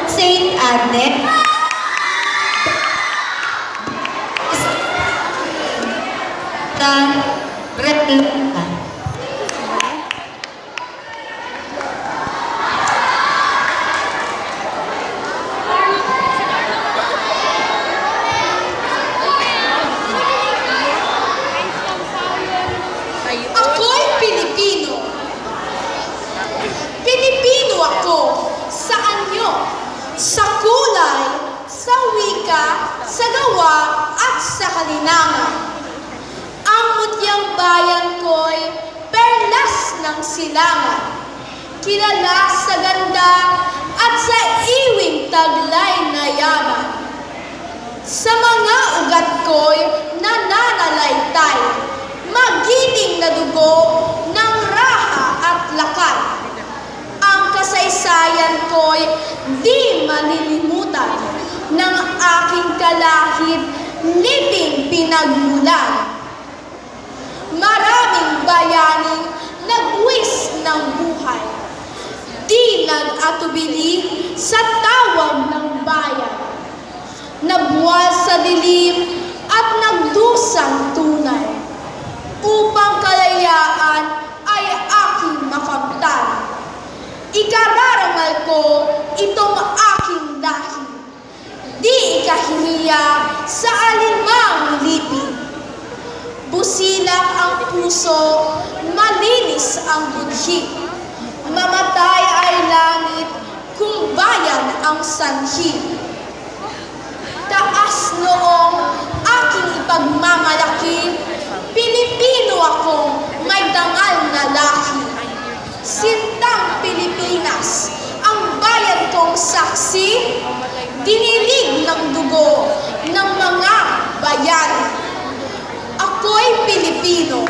Saint Agnes, Retlota. Ako'y Pilipino. Pilipino ako sa anyo, sa kulay, sa wika, sa gawa, at sa kalinangan. Ang mutyang bayan ko'y perlas ng silangan, kilala sa ganda at sa iwing taglay na yaman. Sa mga ugat ko'y nananalaytay, magiting na dugo ng raha at lakad. Ang kasaysayan ko'y di malilimutan ng aking kalahib, libing pinagmulan. Maraming bayaning nagwis ng buhay, di nag-atubili sa tawag ng bayan. Nabuwal sa dilim at nagdusang tunay, upang kalayaan ay aking makamtan. Ikararamal ko itong aking dahil, di ikahihiya sa alinmang lipid. Busilak ang puso, malinis ang budhi. Mamatay ay langit kung bayan ang sanhi. Taas noong aking ipagmamalaki, Pilipino akong may dangal na lahi. Sintang Pilipinas, ang bayan kong saksi, dinilig ng dugo ng mga bayan. Ako'y Pilipino.